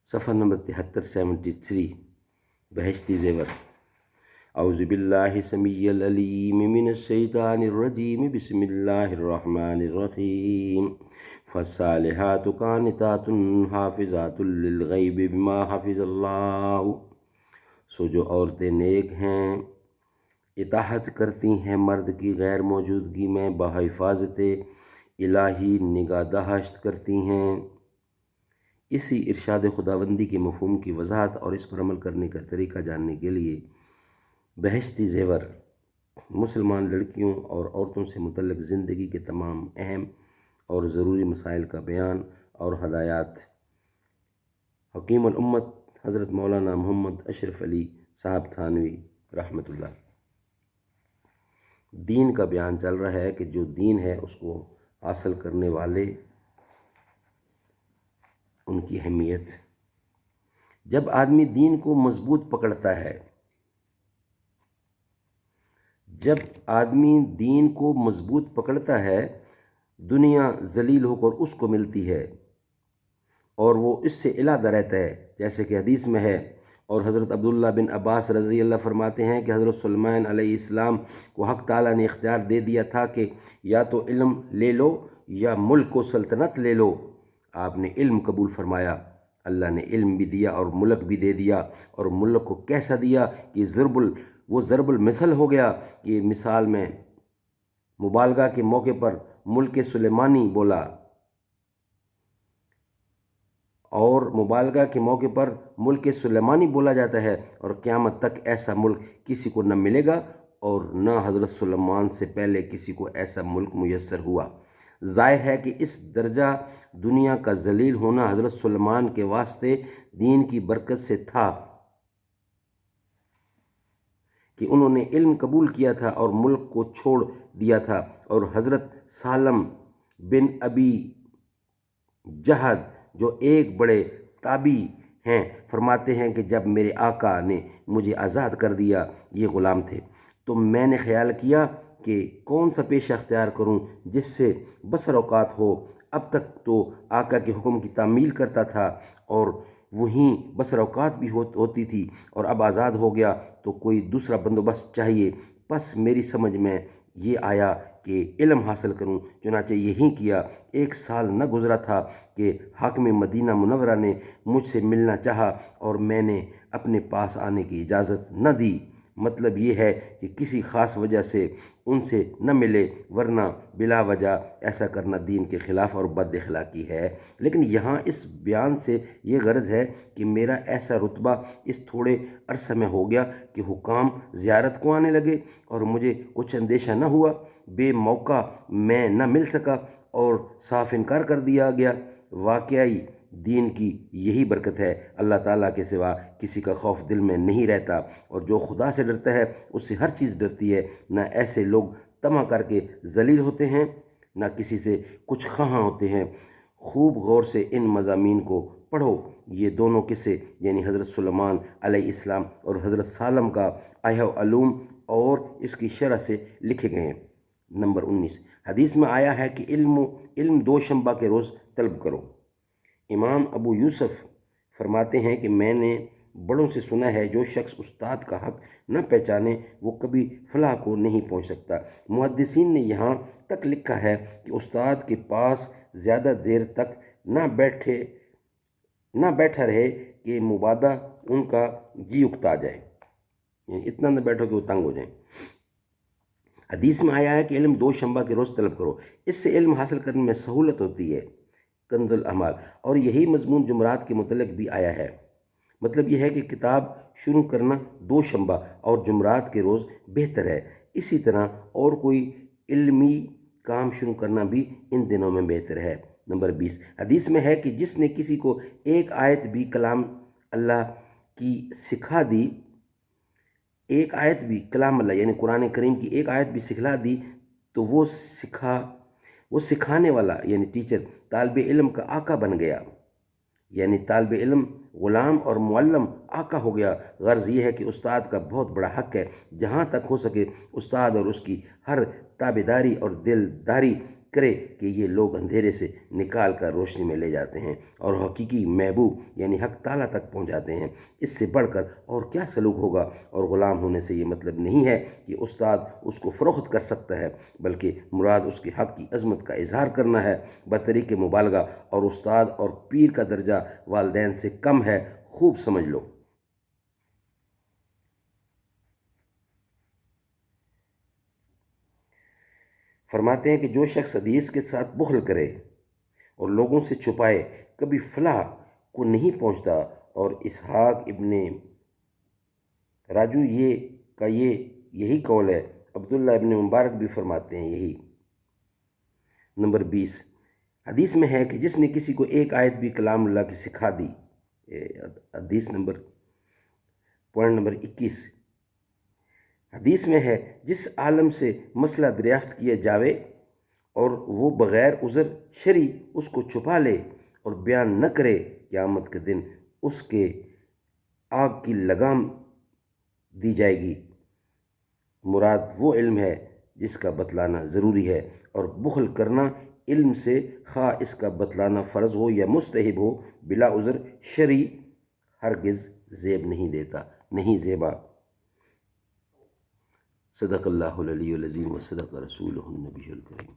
صفحہ نمبر 73 بہشتی زیور۔ اعوذ باللہ السمیع العلیم من الشیطان الرجیم، بسم اللہ الرحمن الرحیم۔ فالصالحات قانتات حافظات للغیب بما حفظ اللہ۔ سو جو عورتیں نیک ہیں، اطاعت کرتی ہیں مرد کی غیر موجودگی میں، بحفاظت الہی نگہداشت کرتی ہیں۔ اسی ارشاد خداوندی کے مفہوم کی وضاحت اور اس پر عمل کرنے کا طریقہ جاننے کے لیے بہشتی زیور مسلمان لڑکیوں اور عورتوں سے متعلق زندگی کے تمام اہم اور ضروری مسائل کا بیان اور ہدایات حکیم الامت حضرت مولانا محمد اشرف علی صاحب تھانوی رحمۃ اللہ۔ دین کا بیان چل رہا ہے کہ جو دین ہے اس کو حاصل کرنے والے، ان کی اہمیت۔ جب آدمی دین کو مضبوط پکڑتا ہے، جب آدمی دین کو مضبوط پکڑتا ہے، دنیا ذلیل ہو کر اس کو ملتی ہے اور وہ اس سے علیحدہ رہتا ہے، جیسے کہ حدیث میں ہے۔ اور حضرت عبداللہ بن عباس رضی اللہ فرماتے ہیں کہ حضرت سلیمان علیہ السلام کو حق تعالیٰ نے اختیار دے دیا تھا کہ یا تو علم لے لو یا ملک و سلطنت لے لو۔ آپ نے علم قبول فرمایا، اللہ نے علم بھی دیا اور ملک بھی دے دیا۔ اور ملک کو کیسا دیا کہ وہ ضرب المثل ہو گیا کہ مثال میں مبالغہ کے موقع پر ملک سلیمانی بولا، اور مبالغہ کے موقع پر ملک سلیمانی بولا جاتا ہے، اور قیامت تک ایسا ملک کسی کو نہ ملے گا اور نہ حضرت سلیمان سے پہلے کسی کو ایسا ملک میسر ہوا۔ ظاہر ہے کہ اس درجہ دنیا کا ذلیل ہونا حضرت سلیمان کے واسطے دین کی برکت سے تھا کہ انہوں نے علم قبول کیا تھا اور ملک کو چھوڑ دیا تھا۔ اور حضرت سالم بن ابی جہد جو ایک بڑے تابعی ہیں، فرماتے ہیں کہ جب میرے آقا نے مجھے آزاد کر دیا، یہ غلام تھے، تو میں نے خیال کیا کہ کون سا پیشہ اختیار کروں جس سے بسر اوقات ہو۔ اب تک تو آقا کے حکم کی تعمیل کرتا تھا اور وہیں بسر اوقات بھی ہوتی تھی، اور اب آزاد ہو گیا تو کوئی دوسرا بندوبست چاہیے۔ پس میری سمجھ میں یہ آیا کہ علم حاصل کروں، چنانچہ یہی کیا۔ 1 سال نہ گزرا تھا کہ حاکم مدینہ منورہ نے مجھ سے ملنا چاہا اور میں نے اپنے پاس آنے کی اجازت نہ دی۔ مطلب یہ ہے کہ کسی خاص وجہ سے ان سے نہ ملے، ورنہ بلا وجہ ایسا کرنا دین کے خلاف اور بد اخلاقی ہے۔ لیکن یہاں اس بیان سے یہ غرض ہے کہ میرا ایسا رتبہ اس تھوڑے عرصہ میں ہو گیا کہ حکام زیارت کو آنے لگے اور مجھے کچھ اندیشہ نہ ہوا، بے موقع میں نہ مل سکا اور صاف انکار کر دیا گیا۔ واقعی دین کی یہی برکت ہے، اللہ تعالیٰ کے سوا کسی کا خوف دل میں نہیں رہتا، اور جو خدا سے ڈرتا ہے اس سے ہر چیز ڈرتی ہے۔ نہ ایسے لوگ طمع کر کے ذلیل ہوتے ہیں، نہ کسی سے کچھ خواہاں ہوتے ہیں۔ خوب غور سے ان مضامین کو پڑھو۔ یہ دونوں قصے یعنی حضرت سلیمان علیہ السلام اور حضرت سالم کا احیا علوم اور اس کی شرح سے لکھے گئے ہیں۔ نمبر 19، حدیث میں آیا ہے کہ علم 2 شنبہ کے روز طلب کرو۔ امام ابو یوسف فرماتے ہیں کہ میں نے بڑوں سے سنا ہے، جو شخص استاد کا حق نہ پہچانے وہ کبھی فلاح کو نہیں پہنچ سکتا۔ محدثین نے یہاں تک لکھا ہے کہ استاد کے پاس زیادہ دیر تک نہ بیٹھا رہے کہ مبادہ ان کا جی اکتا جائے، یعنی اتنا نہ بیٹھو کہ وہ تنگ ہو جائیں۔ حدیث میں آیا ہے کہ علم 2 شنبہ کے روز طلب کرو، اس سے علم حاصل کرنے میں سہولت ہوتی ہے۔ کنز الاعمال۔ اور یہی مضمون جمعرات کے متعلق بھی آیا ہے۔ مطلب یہ ہے کہ کتاب شروع کرنا 2 شنبہ اور جمعرات کے روز بہتر ہے۔ اسی طرح اور کوئی علمی کام شروع کرنا بھی ان دنوں میں بہتر ہے۔ نمبر 20، حدیث میں ہے کہ جس نے کسی کو ایک آیت بھی کلام اللہ کی سکھا دی، ایک آیت بھی کلام اللہ یعنی قرآن کریم کی ایک آیت بھی سکھلا دی، تو وہ سکھانے والا یعنی ٹیچر طالب علم کا آقا بن گیا، یعنی طالب علم غلام اور معلم آقا ہو گیا۔ غرض یہ ہے کہ استاد کا بہت بڑا حق ہے، جہاں تک ہو سکے استاد اور اس کی ہر تابعداری اور دلداری کرے کہ یہ لوگ اندھیرے سے نکال کر روشنی میں لے جاتے ہیں اور حقیقی محبوب یعنی حق تعالیٰ تک پہنچاتے ہیں۔ اس سے بڑھ کر اور کیا سلوک ہوگا؟ اور غلام ہونے سے یہ مطلب نہیں ہے کہ استاد اس کو فروخت کر سکتا ہے، بلکہ مراد اس کے حق کی عظمت کا اظہار کرنا ہے بطریق مبالغہ، اور استاد اور پیر کا درجہ والدین سے کم ہے، خوب سمجھ لو۔ فرماتے ہیں کہ جو شخص حدیث کے ساتھ بخل کرے اور لوگوں سے چھپائے کبھی فلاح کو نہیں پہنچتا، اور اسحاق ابن راجو یہی قول ہے، عبداللہ ابن مبارک بھی فرماتے ہیں یہی۔ نمبر 20، حدیث میں ہے کہ جس نے کسی کو ایک آیت بھی کلام اللہ کی سکھا دی، حدیث پوائنٹ نمبر 21، حدیث میں ہے جس عالم سے مسئلہ دریافت کیا جاوے اور وہ بغیر عذر شرعی اس کو چھپا لے اور بیان نہ کرے، قیامت کے دن اس کے آگ کی لگام دی جائے گی۔ مراد وہ علم ہے جس کا بتلانا ضروری ہے، اور بخل کرنا علم سے، خواہ اس کا بتلانا فرض ہو یا مستحب ہو، بلا عذر شرعی ہرگز زیب نہیں زیبا۔ صدق اللہ العلی العظیم و صدق رسولہ النبی الکریم۔